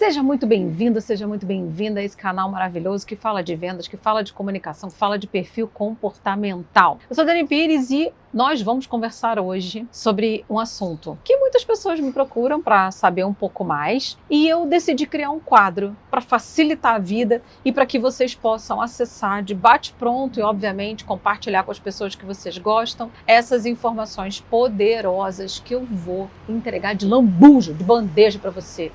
Seja muito bem-vindo, seja muito bem-vinda a esse canal maravilhoso que fala de vendas, que fala de comunicação, que fala de perfil comportamental. Eu sou Dani Pires e nós vamos conversar hoje sobre um assunto que muitas pessoas me procuram para saber um pouco mais e eu decidi criar um quadro para facilitar a vida e para que vocês possam acessar de bate-pronto e, obviamente, compartilhar com as pessoas que vocês gostam essas informações poderosas que eu vou entregar de lambujo, de bandeja para você.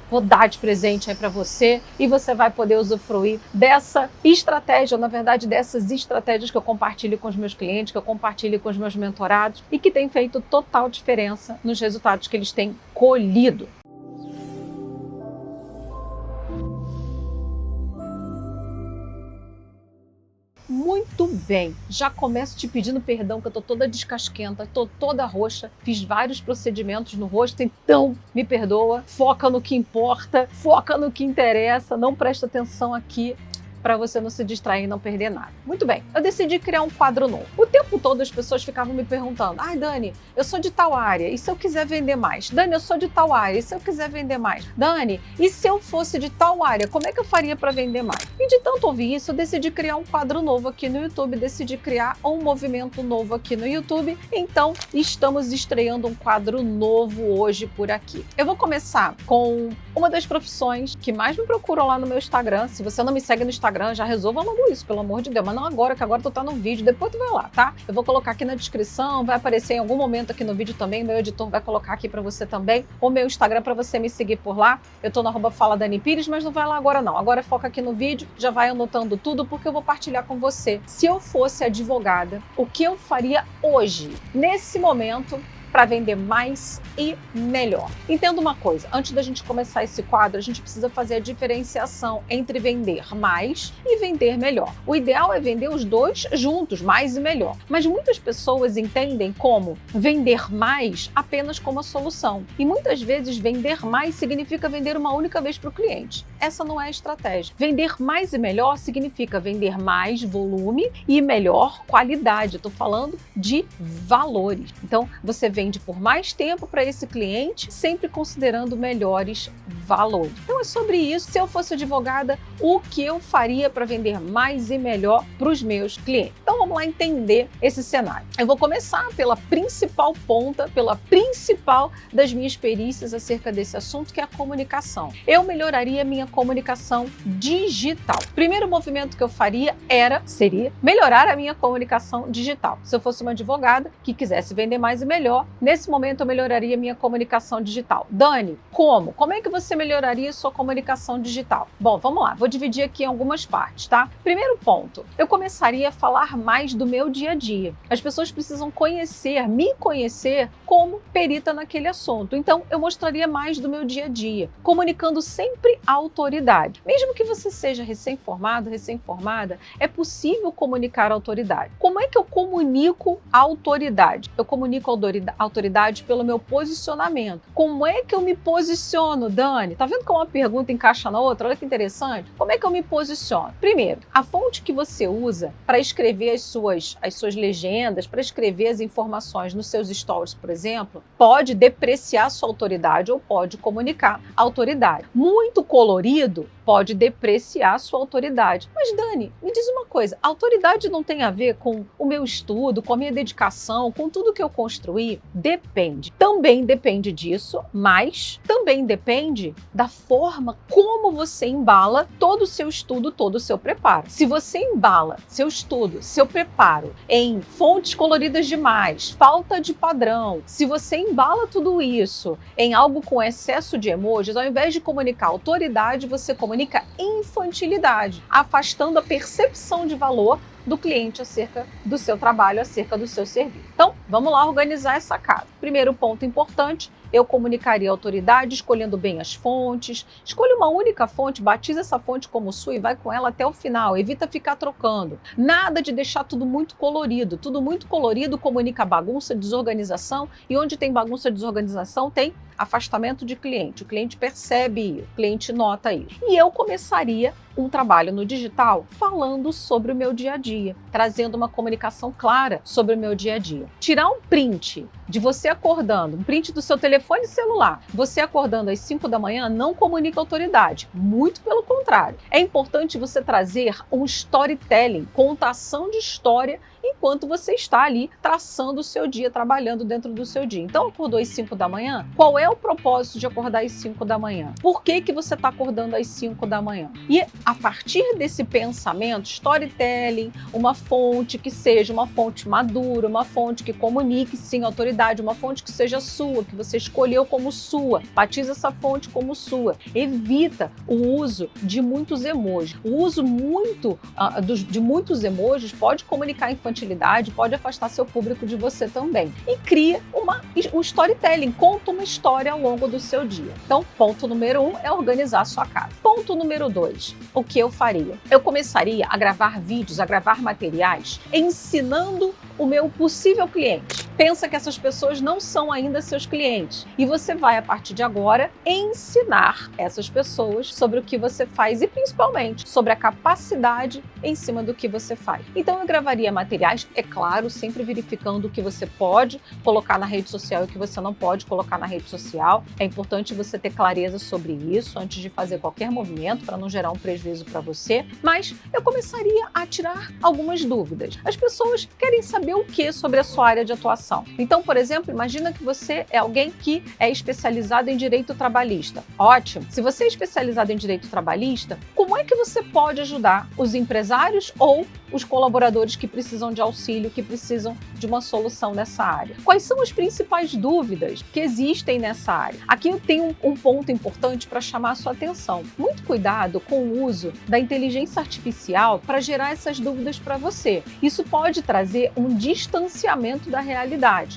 Vou dar de presente aí para você e você vai poder usufruir dessa estratégia, na verdade dessas estratégias que eu compartilho com os meus clientes, que eu compartilho com os meus mentorados e que tem feito total diferença nos resultados que eles têm colhido. Muito bem, já começo te pedindo perdão que eu tô toda descasquenta, tô toda roxa, fiz vários procedimentos no rosto, então me perdoa, foca no que importa, foca no que interessa, não presta atenção aqui para você não se distrair e não perder nada. Muito bem, eu decidi criar um quadro novo. O tempo todo as pessoas ficavam me perguntando: ai Dani, eu sou de tal área, e se eu quiser vender mais? Dani, eu sou de tal área, e se eu quiser vender mais? Dani, e se eu fosse de tal área, como é que eu faria para vender mais? E de tanto ouvir isso, eu decidi criar um quadro novo aqui no YouTube, decidi criar um movimento novo aqui no YouTube, então estamos estreando um quadro novo hoje por aqui. Eu vou começar com uma das profissões que mais me procuram lá no meu Instagram. Se você não me segue no Instagram, já resolva logo isso, pelo amor de Deus, mas não agora, que agora tu tá no vídeo, depois tu vai lá, tá? Eu vou colocar aqui na descrição, vai aparecer em algum momento aqui no vídeo também, meu editor vai colocar aqui pra você também, o meu Instagram pra você me seguir por lá. Eu tô no @FalaDaniPires, mas não vai lá agora não, agora foca aqui no vídeo, já vai anotando tudo, porque eu vou partilhar com você. Se eu fosse advogada, o que eu faria hoje, nesse momento, para vender mais e melhor. Entenda uma coisa, antes da gente começar esse quadro, a gente precisa fazer a diferenciação entre vender mais e vender melhor. O ideal é vender os dois juntos, mais e melhor. Mas muitas pessoas entendem como vender mais apenas como a solução. E muitas vezes vender mais significa vender uma única vez para o cliente. Essa não é a estratégia. Vender mais e melhor significa vender mais volume e melhor qualidade. Estou falando de valores. Então, você vende por mais tempo para esse cliente, sempre considerando melhores valores. Então é sobre isso. Se eu fosse advogada, o que eu faria para vender mais e melhor para os meus clientes? Então vamos lá entender esse cenário. Eu vou começar pela principal ponta, pela principal das minhas perícias acerca desse assunto, que é a comunicação. Eu melhoraria minha comunicação digital. O primeiro movimento que eu faria seria melhorar a minha comunicação digital. Se eu fosse uma advogada que quisesse vender mais e melhor, nesse momento eu melhoraria minha comunicação digital. Dani, como? Como é que você melhoraria a sua comunicação digital? Bom, vamos lá, vou dividir aqui em algumas partes, tá? Primeiro ponto, eu começaria a falar mais do meu dia a dia. As pessoas precisam me conhecer como perita naquele assunto. Então, eu mostraria mais do meu dia a dia, comunicando sempre a autoridade. Mesmo que você seja recém-formado, recém-formada, é possível comunicar a autoridade. Como é que eu comunico a autoridade? Eu comunico a autoridade pelo meu posicionamento. Como é que eu me posiciono, Dani? Tá vendo como uma pergunta encaixa na outra? Olha que interessante. Como é que eu me posiciono? Primeiro, a fonte que você usa para escrever as suas legendas, para escrever as informações nos seus stories, por exemplo, pode depreciar sua autoridade ou pode comunicar a autoridade. Muito colorido pode depreciar sua autoridade. Mas, Dani, me diz uma coisa, a autoridade não tem a ver com o meu estudo, com a minha dedicação, com tudo que eu construí? Depende. Também depende disso, mas também depende da forma como você embala todo o seu estudo, todo o seu preparo. Se você embala seu estudo, seu preparo em fontes coloridas demais, falta de padrão, se você embala tudo isso em algo com excesso de emojis, ao invés de comunicar autoridade, você comunica infantilidade, afastando a percepção de valor do cliente acerca do seu trabalho, acerca do seu serviço. Então, vamos lá organizar essa casa. Primeiro ponto importante, eu comunicaria a autoridade escolhendo bem as fontes. Escolha uma única fonte, batiza essa fonte como sua e vai com ela até o final. Evita ficar trocando. Nada de deixar tudo muito colorido. Tudo muito colorido comunica bagunça, desorganização, e onde tem bagunça, desorganização, tem afastamento de cliente. O cliente percebe isso, o cliente nota isso. E eu começaria um trabalho no digital falando sobre o meu dia a dia, trazendo uma comunicação clara sobre o meu dia a dia. Tirar um print de você acordando, um print do seu telefone celular, você acordando às 5 da manhã não comunica autoridade, muito pelo contrário. É importante você trazer um storytelling, contação de história, enquanto você está ali traçando o seu dia, trabalhando dentro do seu dia. Então, acordou às 5 da manhã? Qual é o propósito de acordar às 5 da manhã? Por que você está acordando às 5 da manhã? E a partir desse pensamento, storytelling, uma fonte que seja uma fonte madura, uma fonte que comunique sim autoridade, uma fonte que seja sua, que você escolheu como sua, batiza essa fonte como sua. Evita o uso de muitos emojis. O uso de muitos emojis pode comunicar infantilidade, pode afastar seu público de você também. E cria um storytelling, conta uma história ao longo do seu dia. Então, ponto número 1 é organizar a sua casa. Ponto número 2, o que eu faria? Eu começaria a gravar vídeos, a gravar materiais, ensinando o meu possível cliente. Pensa que essas pessoas não são ainda seus clientes e você vai, a partir de agora, ensinar essas pessoas sobre o que você faz e, principalmente, sobre a capacidade em cima do que você faz. Então, eu gravaria materiais, é claro, sempre verificando o que você pode colocar na rede social e o que você não pode colocar na rede social. É importante você ter clareza sobre isso antes de fazer qualquer movimento para não gerar um prejuízo para você. Mas eu começaria a tirar algumas dúvidas. As pessoas querem saber o que sobre a sua área de atuação. Então, por exemplo, imagina que você é alguém que é especializado em direito trabalhista. Ótimo! Se você é especializado em direito trabalhista, como é que você pode ajudar os empresários ou os colaboradores que precisam de auxílio, que precisam de uma solução nessa área? Quais são as principais dúvidas que existem nessa área? Aqui eu tenho um ponto importante para chamar a sua atenção. Muito cuidado com o uso da inteligência artificial para gerar essas dúvidas para você. Isso pode trazer um distanciamento da realidade.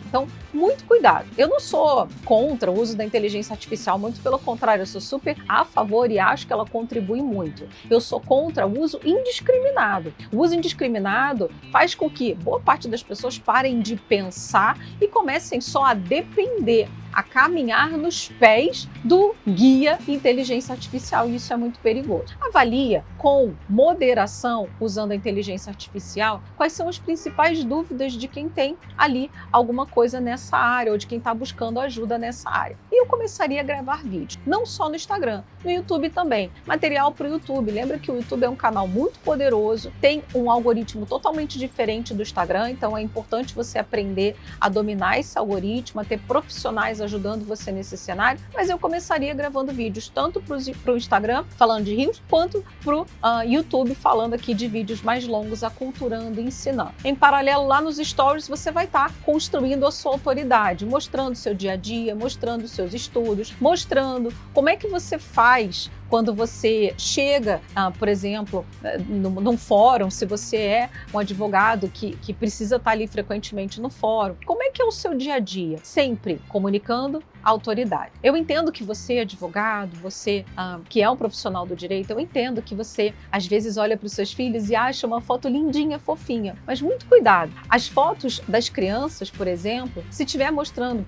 Então, muito cuidado. Eu não sou contra o uso da inteligência artificial, muito pelo contrário, eu sou super a favor e acho que ela contribui muito. Eu sou contra o uso indiscriminado. O uso indiscriminado faz com que boa parte das pessoas parem de pensar e comecem só a depender, a caminhar nos pés do guia inteligência artificial, e isso é muito perigoso. Avalia com moderação, usando a inteligência artificial, quais são as principais dúvidas de quem tem ali alguma coisa nessa área ou de quem está buscando ajuda nessa área. E eu começaria a gravar vídeos, não só no Instagram, no YouTube também. Material para o YouTube. Lembra que o YouTube é um canal muito poderoso, tem um algoritmo totalmente diferente do Instagram, então é importante você aprender a dominar esse algoritmo, a ter profissionais ajudando você nesse cenário. Mas eu começaria gravando vídeos tanto para o Instagram, falando de rios, quanto para o YouTube, falando aqui de vídeos mais longos, aculturando, ensinando. Em paralelo, lá nos stories, você vai estar construindo a sua autoridade, mostrando seu dia a dia, mostrando seus estudos, mostrando como é que você faz quando você chega, por exemplo, num fórum, se você é um advogado que precisa estar ali frequentemente no fórum, como é que é o seu dia a dia? Sempre comunicando a autoridade. Eu entendo que você é advogado, você que é um profissional do direito, eu entendo que você às vezes olha para os seus filhos e acha uma foto lindinha, fofinha, mas muito cuidado. As fotos das crianças, por exemplo, se estiver mostrando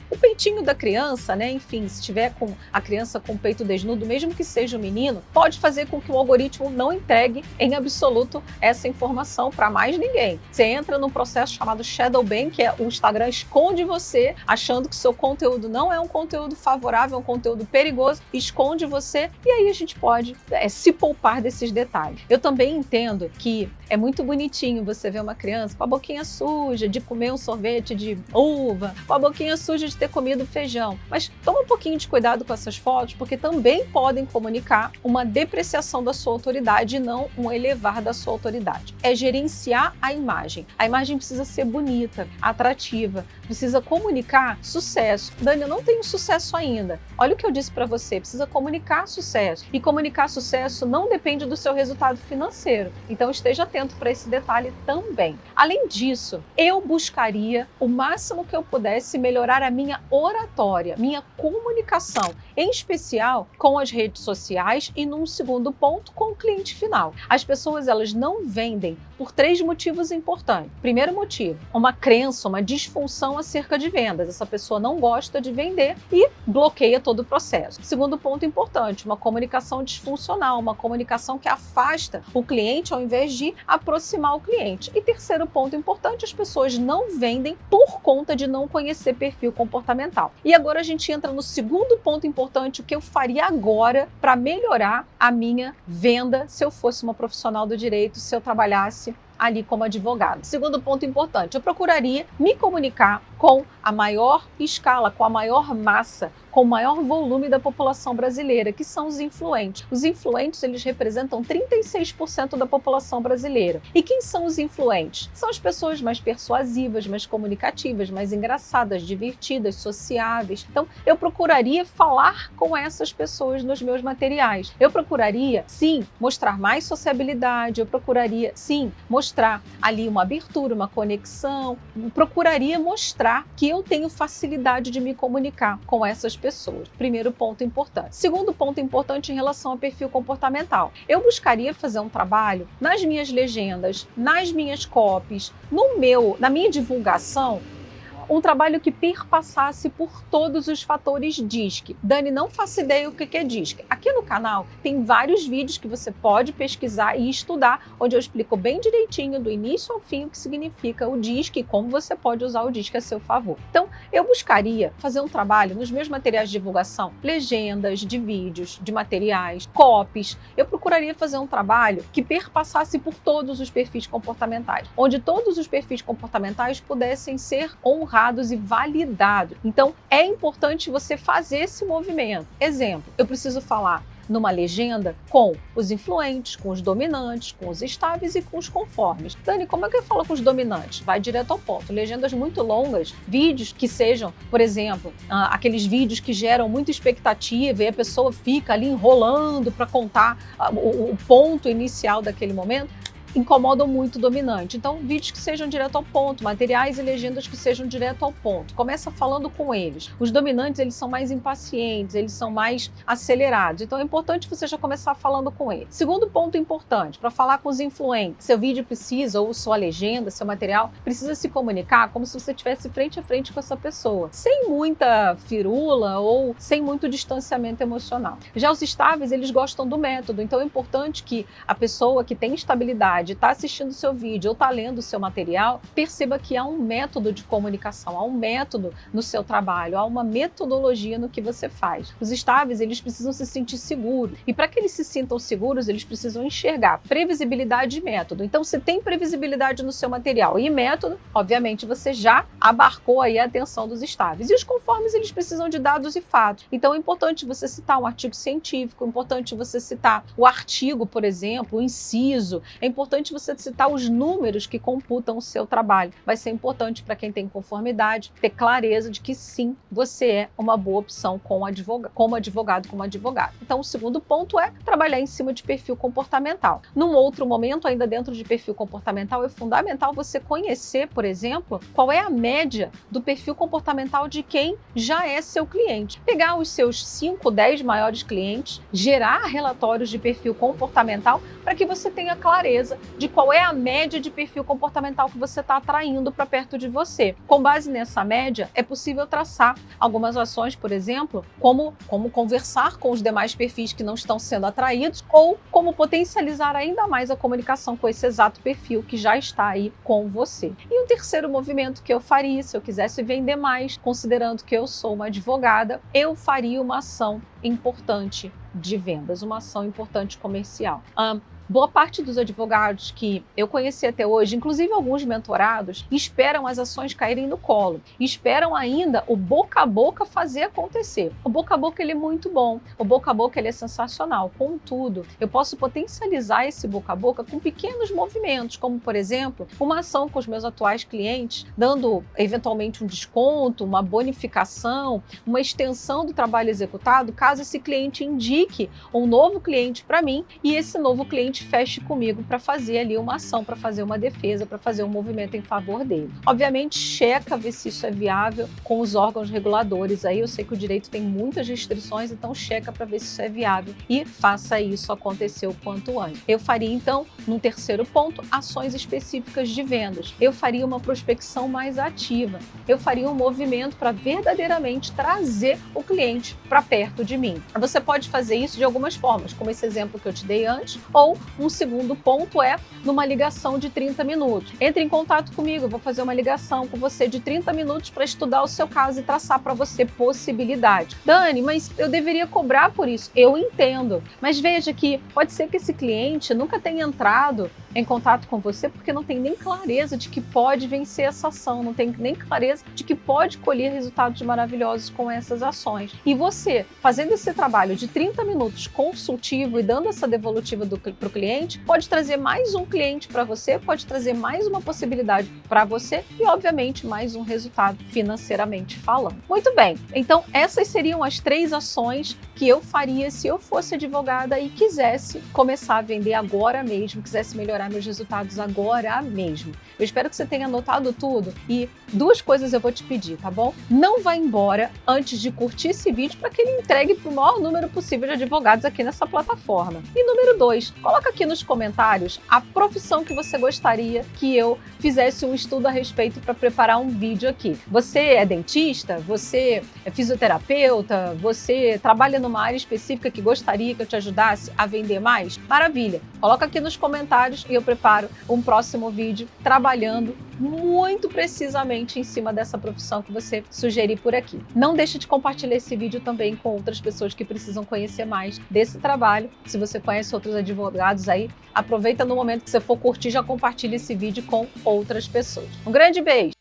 o peitinho da criança, né? Enfim, se estiver com a criança com o peito desnudo, mesmo que seja um menino, pode fazer com que o algoritmo não entregue em absoluto essa informação para mais ninguém. Você entra num processo chamado shadow ban, que é o Instagram esconde você, achando que seu conteúdo não é um conteúdo favorável, é um conteúdo perigoso, esconde você, e aí a gente pode se poupar desses detalhes. Eu também entendo que é muito bonitinho você ver uma criança com a boquinha suja de comer um sorvete de uva, com a boquinha suja de ter comido feijão, mas toma um pouquinho de cuidado com essas fotos, porque também podem comunicar uma depreciação da sua autoridade e não um elevar da sua autoridade. É gerenciar a imagem. A imagem precisa ser bonita, atrativa, precisa comunicar sucesso. Dani, eu não tenho sucesso ainda. Olha o que eu disse para você, precisa comunicar sucesso. E comunicar sucesso não depende do seu resultado financeiro. Então esteja atento para esse detalhe também. Além disso, eu buscaria o máximo que eu pudesse melhorar a minha oratória, minha comunicação, em especial comercial com as redes sociais e, num segundo ponto, com o cliente final. As pessoas, elas não vendem por 3 motivos importantes. Primeiro motivo, uma crença, uma disfunção acerca de vendas. Essa pessoa não gosta de vender e bloqueia todo o processo. Segundo ponto importante, uma comunicação disfuncional, uma comunicação que afasta o cliente ao invés de aproximar o cliente. E terceiro ponto importante, as pessoas não vendem por conta de não conhecer perfil comportamental. E agora a gente entra no segundo ponto importante, o que eu faria agora para melhorar a minha venda se eu fosse uma profissional do direito, se eu trabalhasse ali como advogado. Segundo ponto importante, eu procuraria me comunicar com a maior escala, com a maior massa, com o maior volume da população brasileira, que são os influentes. Os influentes, eles representam 36% da população brasileira. E quem são os influentes? São as pessoas mais persuasivas, mais comunicativas, mais engraçadas, divertidas, sociáveis. Então, eu procuraria falar com essas pessoas nos meus materiais. Eu procuraria, sim, mostrar mais sociabilidade, eu procuraria, sim, mostrar ali uma abertura, uma conexão, procuraria mostrar que eu tenho facilidade de me comunicar com essas pessoas. Primeiro ponto importante. Segundo ponto importante em relação ao perfil comportamental. Eu buscaria fazer um trabalho nas minhas legendas, nas minhas copies, na minha divulgação, um trabalho que perpassasse por todos os fatores DISC. Dani, não faço ideia o que é DISC. Aqui no canal tem vários vídeos que você pode pesquisar e estudar, onde eu explico bem direitinho, do início ao fim, o que significa o DISC e como você pode usar o DISC a seu favor. Então, eu buscaria fazer um trabalho nos meus materiais de divulgação, legendas de vídeos, de materiais, copies. Eu procuraria fazer um trabalho que perpassasse por todos os perfis comportamentais, onde todos os perfis comportamentais pudessem ser honrados e validados. Então, é importante você fazer esse movimento. Exemplo, eu preciso falar numa legenda com os influentes, com os dominantes, com os estáveis e com os conformes. Dani, como é que eu falo com os dominantes? Vai direto ao ponto. Legendas muito longas, vídeos que sejam, por exemplo, aqueles vídeos que geram muita expectativa e a pessoa fica ali enrolando para contar o ponto inicial daquele momento, incomodam muito o dominante. Então, vídeos que sejam direto ao ponto, materiais e legendas que sejam direto ao ponto. Começa falando com eles. Os dominantes, eles são mais impacientes, eles são mais acelerados. Então, é importante você já começar falando com eles. Segundo ponto importante, para falar com os influentes, seu vídeo precisa, ou sua legenda, seu material, precisa se comunicar como se você estivesse frente a frente com essa pessoa, sem muita firula ou sem muito distanciamento emocional. Já os estáveis, eles gostam do método. Então, é importante que a pessoa que tem estabilidade está assistindo o seu vídeo ou está lendo o seu material, perceba que há um método de comunicação, há um método no seu trabalho, há uma metodologia no que você faz. Os estáveis, eles precisam se sentir seguros. E para que eles se sintam seguros, eles precisam enxergar previsibilidade e método. Então, se tem previsibilidade no seu material e método, obviamente você já abarcou aí a atenção dos estáveis. E os conformes, eles precisam de dados e fatos. Então, é importante você citar um artigo científico, é importante você citar o artigo, por exemplo, o inciso, é importante você citar os números que computam o seu trabalho. Vai ser importante para quem tem conformidade ter clareza de que sim, você é uma boa opção como advogado. Então, o segundo ponto é trabalhar em cima de perfil comportamental. Num outro momento, ainda dentro de perfil comportamental, é fundamental você conhecer, por exemplo, qual é a média do perfil comportamental de quem já é seu cliente. Pegar os seus 5, 10 maiores clientes, gerar relatórios de perfil comportamental para que você tenha clareza de qual é a média de perfil comportamental que você está atraindo para perto de você. Com base nessa média, é possível traçar algumas ações, por exemplo, como conversar com os demais perfis que não estão sendo atraídos ou como potencializar ainda mais a comunicação com esse exato perfil que já está aí com você. E um terceiro movimento que eu faria, se eu quisesse vender mais, considerando que eu sou uma advogada, eu faria uma ação importante de vendas, uma ação importante comercial. Boa parte dos advogados que eu conheci até hoje, inclusive alguns mentorados, esperam as ações caírem no colo. Esperam ainda o boca a boca fazer acontecer. O boca a boca ele é muito bom. O boca a boca ele é sensacional. Contudo, eu posso potencializar esse boca a boca com pequenos movimentos, como, por exemplo, uma ação com os meus atuais clientes, dando eventualmente um desconto, uma bonificação, uma extensão do trabalho executado, caso esse cliente indique um novo cliente para mim e esse novo cliente cliente feche comigo para fazer ali uma ação, para fazer uma defesa, para fazer um movimento em favor dele. Obviamente, checa ver se isso é viável com os órgãos reguladores. Aí eu sei que o direito tem muitas restrições, então checa para ver se isso é viável e faça isso acontecer o quanto antes. Eu faria então, num terceiro ponto, ações específicas de vendas. Eu faria uma prospecção mais ativa. Eu faria um movimento para verdadeiramente trazer o cliente para perto de mim. Você pode fazer isso de algumas formas, como esse exemplo que eu te dei antes, ou um segundo ponto é numa ligação de 30 minutos. Entre em contato comigo, eu vou fazer uma ligação com você de 30 minutos para estudar o seu caso e traçar para você possibilidade. Dani, mas eu deveria cobrar por isso? Eu entendo, mas veja que pode ser que esse cliente nunca tenha entrado em contato com você porque não tem nem clareza de que pode vencer essa ação, não tem nem clareza de que pode colher resultados maravilhosos com essas ações. E você, fazendo esse trabalho de 30 minutos consultivo e dando essa devolutiva para o cliente, pode trazer mais um cliente para você, pode trazer mais uma possibilidade para você e, obviamente, mais um resultado financeiramente falando. Muito bem, então essas seriam as 3 ações que eu faria se eu fosse advogada e quisesse começar a vender agora mesmo, quisesse melhorar meus resultados agora mesmo. Eu espero que você tenha anotado tudo e 2 coisas eu vou te pedir, tá bom? Não vá embora antes de curtir esse vídeo para que ele entregue para o maior número possível de advogados aqui nessa plataforma. E número 2, coloca aqui nos comentários a profissão que você gostaria que eu fizesse um estudo a respeito para preparar um vídeo aqui. Você é dentista? Você é fisioterapeuta? Você trabalha numa área específica que gostaria que eu te ajudasse a vender mais? Maravilha! Coloca aqui nos comentários e eu preparo um próximo vídeo trabalhando muito precisamente em cima dessa profissão que você sugerir por aqui. Não deixe de compartilhar esse vídeo também com outras pessoas que precisam conhecer mais desse trabalho. Se você conhece outros advogados aí, aproveita no momento que você for curtir, já compartilha esse vídeo com outras pessoas. Um grande beijo!